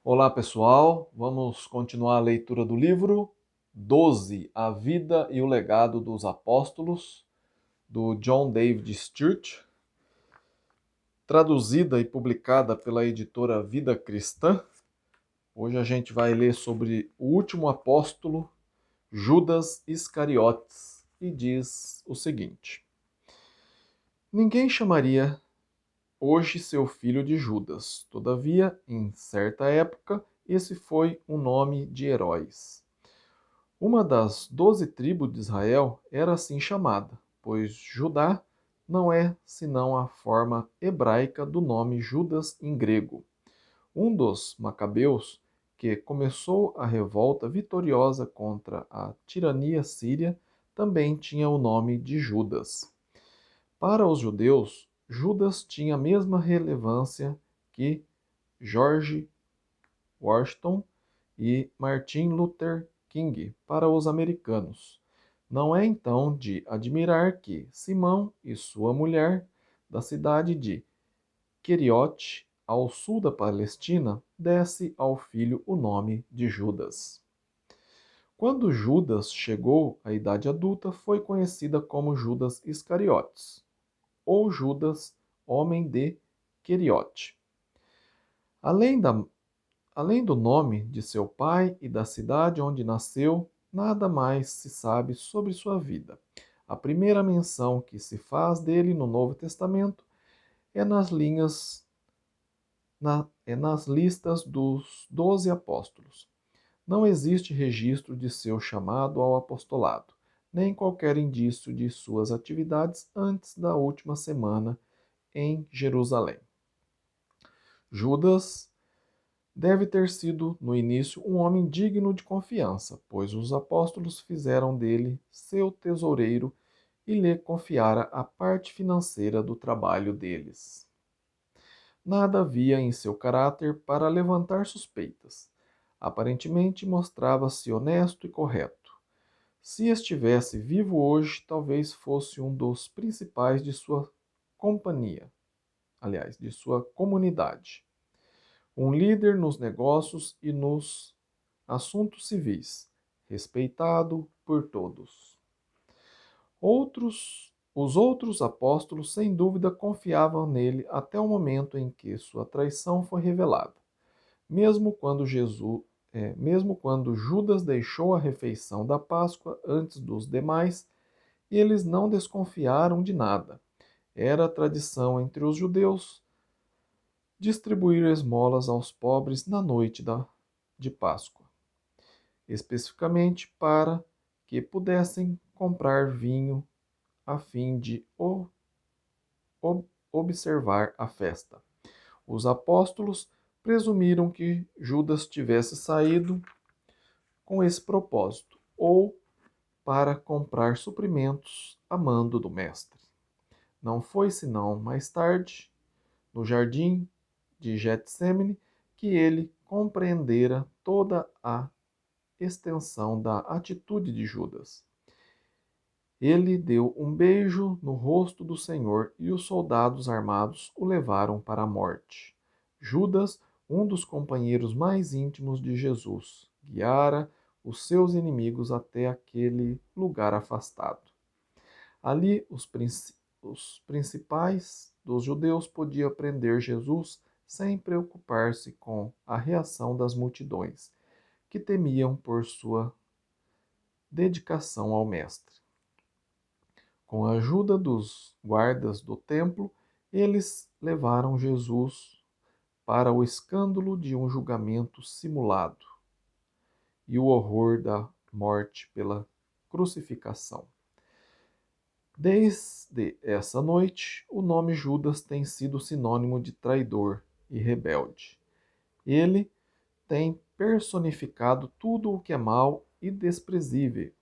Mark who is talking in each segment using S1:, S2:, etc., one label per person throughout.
S1: Olá, pessoal. Vamos continuar a leitura do livro 12, A Vida e o Legado dos Apóstolos, do John David Sturge, traduzida e publicada pela editora Vida Cristã. Hoje a gente vai ler sobre o último apóstolo, Judas Iscariotes, e diz o seguinte: Ninguém chamaria hoje seu filho de Judas. Todavia, em certa época, esse foi um nome de heróis. Uma das 12 tribos de Israel era assim chamada, pois Judá não é senão a forma hebraica do nome Judas em grego. Um dos macabeus, que começou a revolta vitoriosa contra a tirania síria, também tinha o nome de Judas. Para os judeus, Judas tinha a mesma relevância que George Washington e Martin Luther King para os americanos. Não é então de admirar que Simão e sua mulher, da cidade de Queriote, ao sul da Palestina, desse ao filho o nome de Judas. Quando Judas chegou à idade adulta, foi conhecida como Judas Iscariotes, ou Judas, homem de Queriote. Além da Além do nome de seu pai e da cidade onde nasceu, nada mais se sabe sobre sua vida. A primeira menção que se faz dele no Novo Testamento é nas listas dos 12 apóstolos. Não existe registro de seu chamado ao apostolado, nem qualquer indício de suas atividades antes da última semana em Jerusalém. Judas deve ter sido, no início, um homem digno de confiança, pois os apóstolos fizeram dele seu tesoureiro e lhe confiara a parte financeira do trabalho deles. Nada havia em seu caráter para levantar suspeitas. Aparentemente mostrava-se honesto e correto. Se estivesse vivo hoje, talvez fosse um dos principais de sua companhia, aliás, de sua comunidade. Um líder nos negócios e nos assuntos civis, respeitado por todos. Os outros apóstolos, sem dúvida, confiavam nele até o momento em que sua traição foi revelada. Mesmo quando mesmo quando Judas deixou a refeição da Páscoa antes dos demais, eles não desconfiaram de nada. Era tradição entre os judeus distribuir esmolas aos pobres na noite de Páscoa, especificamente para que pudessem comprar vinho a fim de observar a festa. Os apóstolos presumiram que Judas tivesse saído com esse propósito, ou para comprar suprimentos a mando do mestre. Não foi senão mais tarde, no jardim de Getsemane, que ele compreendera toda a extensão da atitude de Judas. Ele deu um beijo no rosto do Senhor e os soldados armados o levaram para a morte. Judas, um dos companheiros mais íntimos de Jesus, guiara os seus inimigos até aquele lugar afastado. Ali, os principais dos judeus podiam prender Jesus sem preocupar-se com a reação das multidões, que temiam por sua dedicação ao Mestre. Com a ajuda dos guardas do templo, eles levaram Jesus para o escândalo de um julgamento simulado e o horror da morte pela crucificação. Desde essa noite, o nome Judas tem sido sinônimo de traidor e rebelde. Ele tem personificado tudo o que é mal e desprezível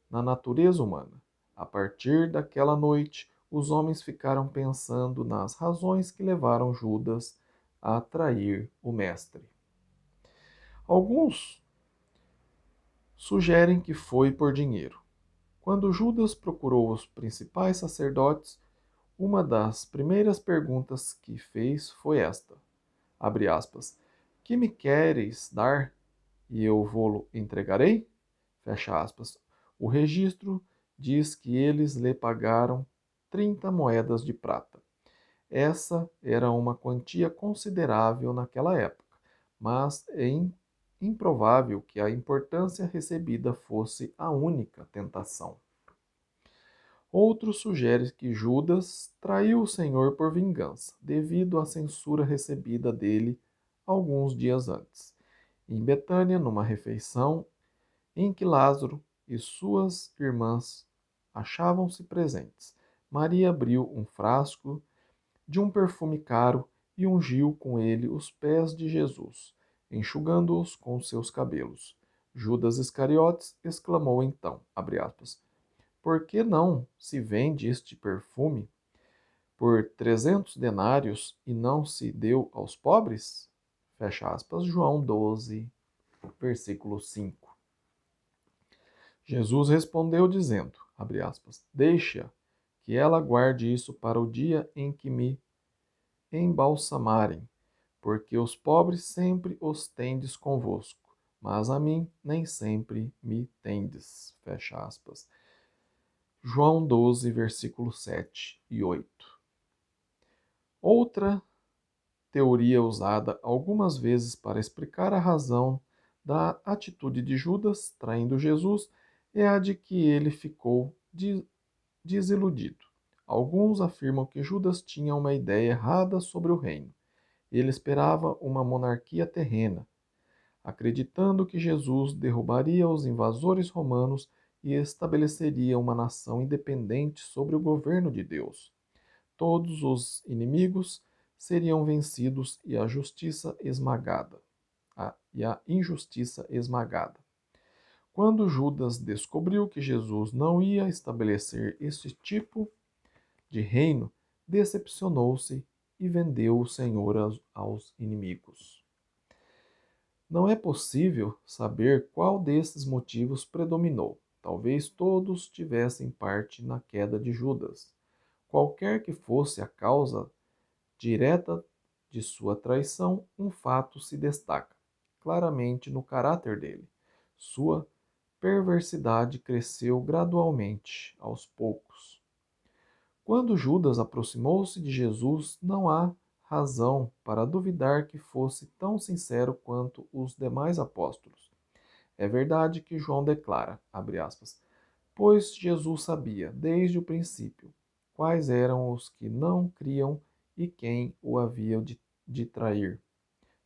S1: na natureza humana. A partir daquela noite, os homens ficaram pensando nas razões que levaram Judas a trair o Mestre. Alguns sugerem que foi por dinheiro. Quando Judas procurou os principais sacerdotes, uma das primeiras perguntas que fez foi esta, abre aspas, Que me queres dar e eu vô-lo entregarei? Fecha aspas. O registro diz que eles lhe pagaram 30 moedas de prata. Essa era uma quantia considerável naquela época, mas é improvável que a importância recebida fosse a única tentação. Outro sugere que Judas traiu o Senhor por vingança, devido à censura recebida dele alguns dias antes. Em Betânia, numa refeição em que Lázaro e suas irmãs achavam-se presentes, Maria abriu um frasco de um perfume caro e ungiu com ele os pés de Jesus, enxugando-os com seus cabelos. Judas Iscariotes exclamou então, abre aspas, por que não se vende este perfume por 300 denários e não se deu aos pobres? Fecha aspas, João 12, versículo 5. Jesus respondeu dizendo, abre aspas, deixa que ela guarde isso para o dia em que me embalsamarem, porque os pobres sempre os tendes convosco, mas a mim nem sempre me tendes. Fecha aspas. João 12, versículos 7 e 8. Outra teoria usada algumas vezes para explicar a razão da atitude de Judas traindo Jesus é a de que ele ficou desiludido. Alguns afirmam que Judas tinha uma ideia errada sobre o reino. Ele esperava uma monarquia terrena, acreditando que Jesus derrubaria os invasores romanos e estabeleceria uma nação independente sobre o governo de Deus. Todos os inimigos seriam vencidos e a justiça esmagada. E a injustiça esmagada. Quando Judas descobriu que Jesus não ia estabelecer este tipo de reino, decepcionou-se e vendeu o Senhor aos inimigos. Não é possível saber qual desses motivos predominou. Talvez todos tivessem parte na queda de Judas. Qualquer que fosse a causa direta de sua traição, um fato se destaca claramente no caráter dele. Sua perversidade cresceu gradualmente, aos poucos. Quando Judas aproximou-se de Jesus, não há razão para duvidar que fosse tão sincero quanto os demais apóstolos. É verdade que João declara, abre aspas, pois Jesus sabia, desde o princípio, quais eram os que não criam e quem o havia de trair.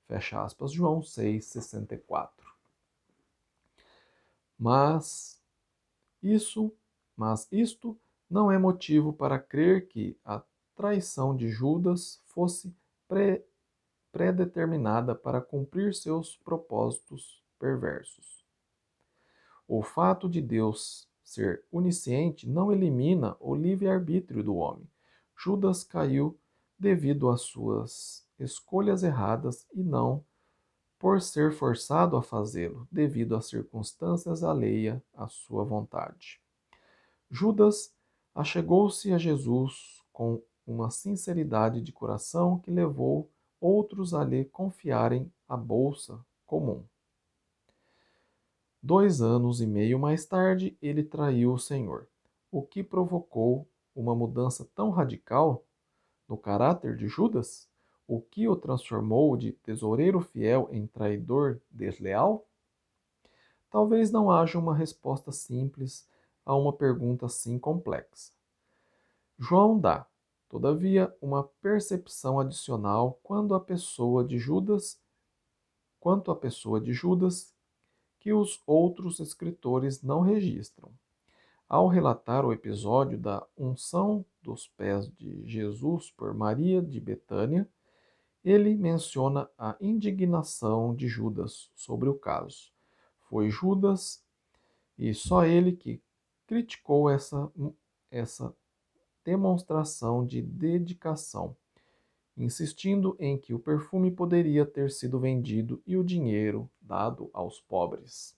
S1: Fecha aspas, João 6,64. Mas isso, mas isto não é motivo para crer que a traição de Judas fosse predeterminada para cumprir seus propósitos perversos. O fato de Deus ser onisciente não elimina o livre-arbítrio do homem. Judas caiu devido às suas escolhas erradas e não por ser forçado a fazê-lo, devido às circunstâncias alheias à sua vontade. Judas achegou-se a Jesus com uma sinceridade de coração que levou outros a lhe confiarem a bolsa comum. 2 anos e meio mais tarde, ele traiu o Senhor, o que provocou uma mudança tão radical no caráter de Judas, o que o transformou de tesoureiro fiel em traidor desleal? Talvez não haja uma resposta simples a uma pergunta assim complexa. João dá, todavia, uma percepção adicional quanto à pessoa de Judas que os outros escritores não registram. Ao relatar o episódio da unção dos pés de Jesus por Maria de Betânia, ele menciona a indignação de Judas sobre o caso. Foi Judas e só ele que criticou essa demonstração de dedicação, insistindo em que o perfume poderia ter sido vendido e o dinheiro dado aos pobres.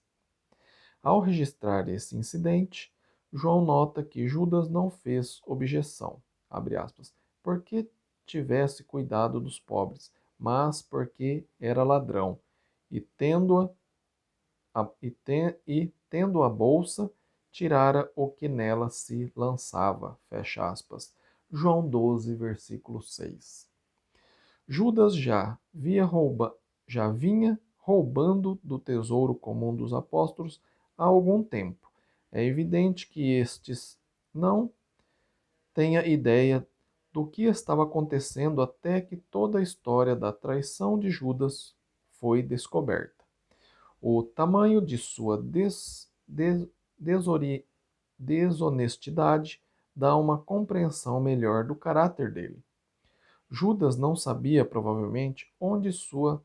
S1: Ao registrar esse incidente, João nota que Judas não fez objeção, abre aspas, porque tivesse cuidado dos pobres, mas porque era ladrão, e tendo a bolsa, tirara o que nela se lançava. Fecha aspas. João 12, versículo 6. Judas já vinha roubando do tesouro comum dos apóstolos há algum tempo. É evidente que estes não tenha ideia do que estava acontecendo até que toda a história da traição de Judas foi descoberta. O tamanho de sua desori- desonestidade dá uma compreensão melhor do caráter dele. Judas não sabia, provavelmente, onde sua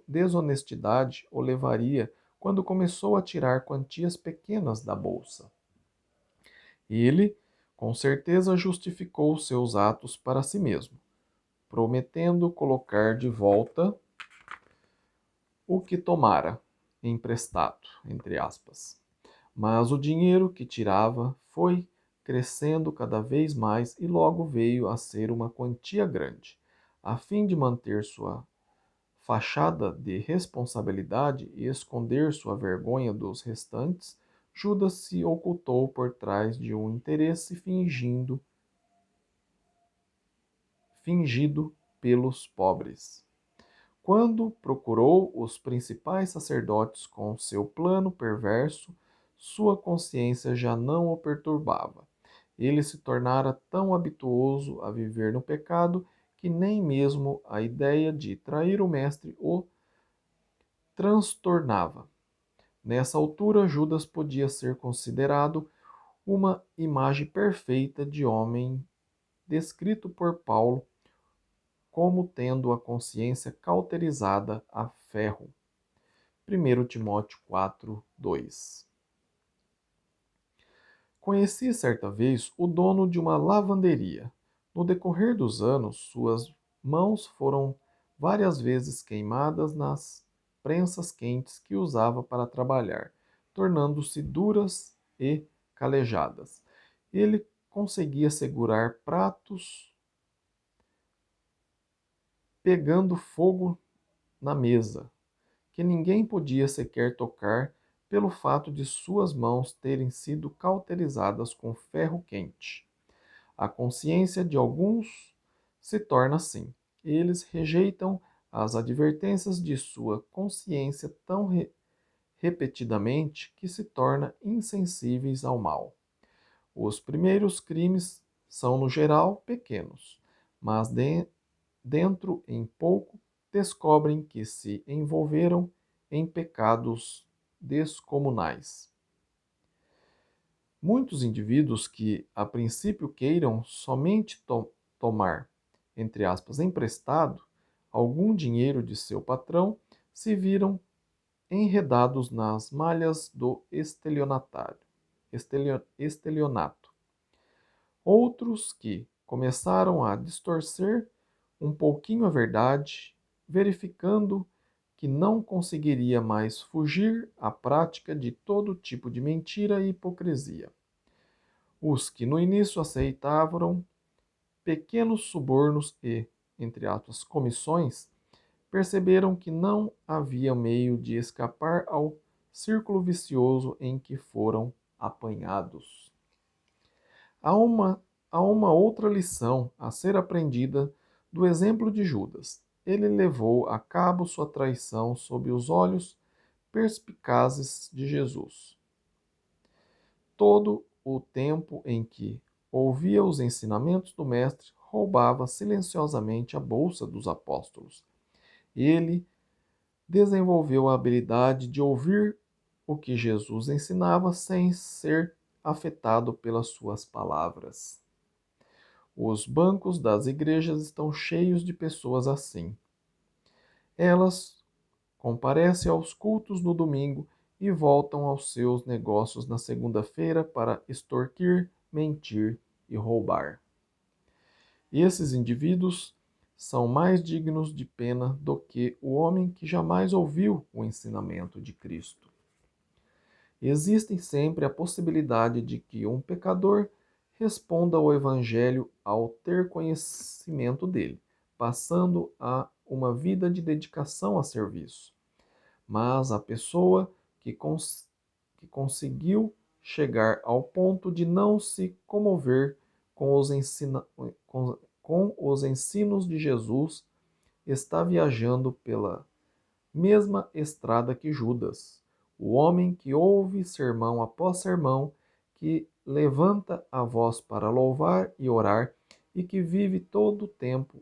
S1: desonestidade o levaria quando começou a tirar quantias pequenas da bolsa. Ele, com certeza, justificou seus atos para si mesmo, prometendo colocar de volta o que tomara emprestado, entre aspas. Mas o dinheiro que tirava foi crescendo cada vez mais e logo veio a ser uma quantia grande. A fim de manter sua fachada de responsabilidade e esconder sua vergonha dos restantes, Judas se ocultou por trás de um interesse fingido pelos pobres. Quando procurou os principais sacerdotes com seu plano perverso, sua consciência já não o perturbava. Ele se tornara tão habituoso a viver no pecado que nem mesmo a ideia de trair o mestre o transtornava. Nessa altura, Judas podia ser considerado uma imagem perfeita de homem descrito por Paulo como tendo a consciência cauterizada a ferro. 1 Timóteo 4, 2. Conheci certa vez o dono de uma lavanderia. No decorrer dos anos, suas mãos foram várias vezes queimadas nas prensas quentes que usava para trabalhar, tornando-se duras e calejadas. Ele conseguia segurar pratos pegando fogo na mesa, que ninguém podia sequer tocar pelo fato de suas mãos terem sido cauterizadas com ferro quente. A consciência de alguns se torna assim. Eles rejeitam as advertências de sua consciência tão repetidamente que se tornam insensíveis ao mal. Os primeiros crimes são, no geral, pequenos, mas dentro em pouco descobrem que se envolveram em pecados descomunais. Muitos indivíduos que, a princípio, queiram somente tomar, entre aspas, emprestado algum dinheiro de seu patrão, se viram enredados nas malhas do estelionato. Outros que começaram a distorcer um pouquinho a verdade, verificando que não conseguiria mais fugir à prática de todo tipo de mentira e hipocrisia. Os que no início aceitavam pequenos subornos e, entre aspas, comissões, perceberam que não havia meio de escapar ao círculo vicioso em que foram apanhados. Há uma, há uma outra lição a ser aprendida do exemplo de Judas. Ele levou a cabo sua traição sob os olhos perspicazes de Jesus. Todo o tempo em que ouvia os ensinamentos do Mestre, roubava silenciosamente a bolsa dos apóstolos. Ele desenvolveu a habilidade de ouvir o que Jesus ensinava sem ser afetado pelas suas palavras. Os bancos das igrejas estão cheios de pessoas assim. Elas comparecem aos cultos no domingo e voltam aos seus negócios na segunda-feira para extorquir, mentir e roubar. Esses indivíduos são mais dignos de pena do que o homem que jamais ouviu o ensinamento de Cristo. Existe sempre a possibilidade de que um pecador responda ao Evangelho ao ter conhecimento dele, passando a uma vida de dedicação a serviço. Mas a pessoa que conseguiu chegar ao ponto de não se comover com os ensinos de Jesus está viajando pela mesma estrada que Judas, o homem que ouve sermão após sermão, que levanta a voz para louvar e orar e que vive todo o tempo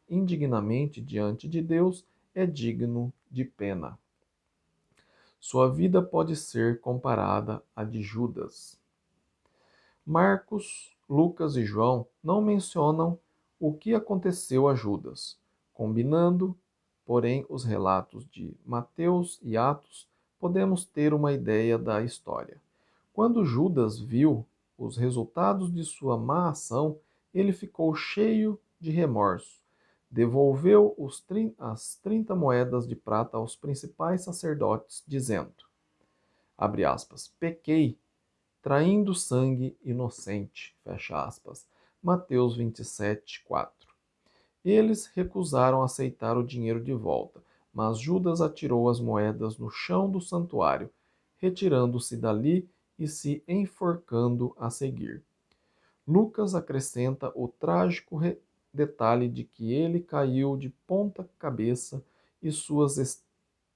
S1: indignamente diante de Deus, é digno de pena. Sua vida pode ser comparada à de Judas. Marcos, Lucas e João não mencionam o que aconteceu a Judas, combinando, porém, os relatos de Mateus e Atos, podemos ter uma ideia da história. Quando Judas viu os resultados de sua má ação, ele ficou cheio de remorso. Devolveu as 30 moedas de prata aos principais sacerdotes, dizendo, abre aspas, pequei, traindo sangue inocente, fecha aspas. Mateus 27, 4. Eles recusaram aceitar o dinheiro de volta, mas Judas atirou as moedas no chão do santuário, retirando-se dali e se enforcando a seguir. Lucas acrescenta o trágico detalhe de que ele caiu de ponta cabeça e suas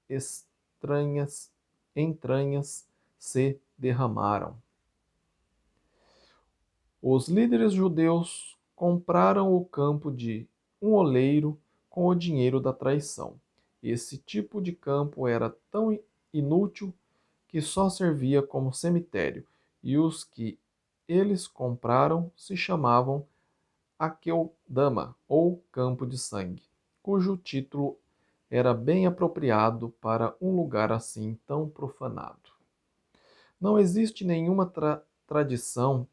S1: estranhas entranhas se derramaram. Os líderes judeus compraram o campo de um oleiro com o dinheiro da traição. Esse tipo de campo era tão inútil que só servia como cemitério, e os que eles compraram se chamavam Akeldama, ou Campo de Sangue, cujo título era bem apropriado para um lugar assim tão profanado. Não existe nenhuma tradição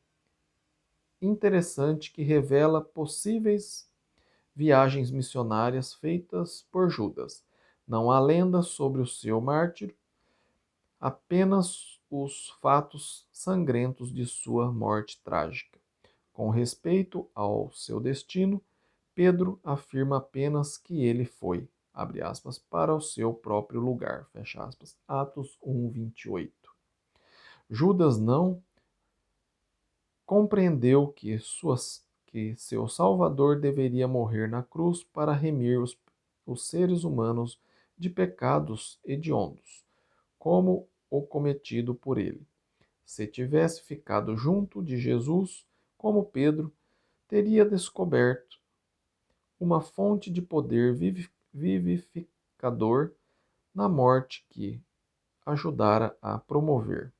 S1: interessante que revela possíveis viagens missionárias feitas por Judas. Não há lenda sobre o seu mártir, apenas os fatos sangrentos de sua morte trágica. Com respeito ao seu destino, Pedro afirma apenas que ele foi, abre aspas, para o seu próprio lugar, fecha aspas, Atos 1, 28. Judas não compreendeu que seu Salvador deveria morrer na cruz para remir os seres humanos de pecados hediondos, como o cometido por ele. Se tivesse ficado junto de Jesus, como Pedro, teria descoberto uma fonte de poder vivificador na morte que ajudara a promover.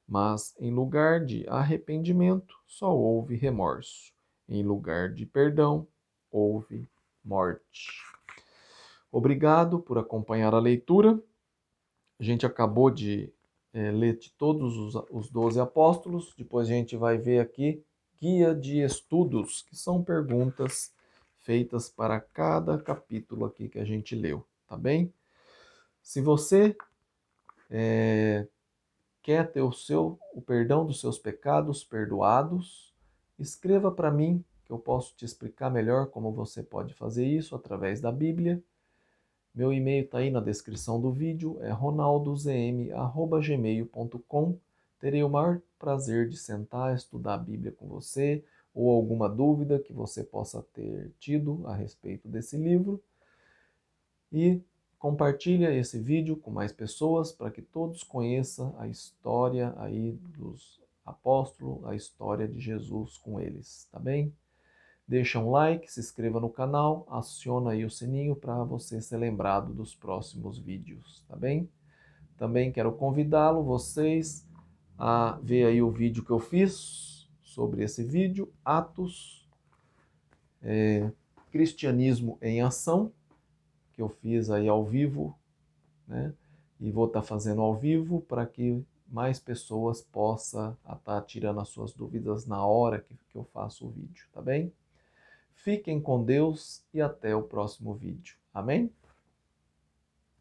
S1: Mas em lugar de arrependimento, só houve remorso. Em lugar de perdão, houve morte. Obrigado por acompanhar a leitura. A gente acabou de ler de todos os 12 apóstolos. Depois a gente vai ver aqui guia de estudos, que são perguntas feitas para cada capítulo aqui que a gente leu, tá bem? Se você quer ter o perdão dos seus pecados perdoados, escreva para mim, que eu posso te explicar melhor como você pode fazer isso através da Bíblia. Meu e-mail está aí na descrição do vídeo, é ronaldozm@gmail.com. Terei o maior prazer de sentar, estudar a Bíblia com você, ou alguma dúvida que você possa ter tido a respeito desse livro. E compartilha esse vídeo com mais pessoas para que todos conheçam a história aí dos apóstolos, a história de Jesus com eles, tá bem? Deixa um like, se inscreva no canal, aciona aí o sininho para você ser lembrado dos próximos vídeos, tá bem? Também quero convidá-lo, vocês, a ver aí o vídeo que eu fiz sobre esse vídeo, Atos, Cristianismo em Ação, que eu fiz aí ao vivo, né? E vou estar fazendo ao vivo para que mais pessoas possam estar tirando as suas dúvidas na hora que eu faço o vídeo, tá bem? Fiquem com Deus e até o próximo vídeo. Amém?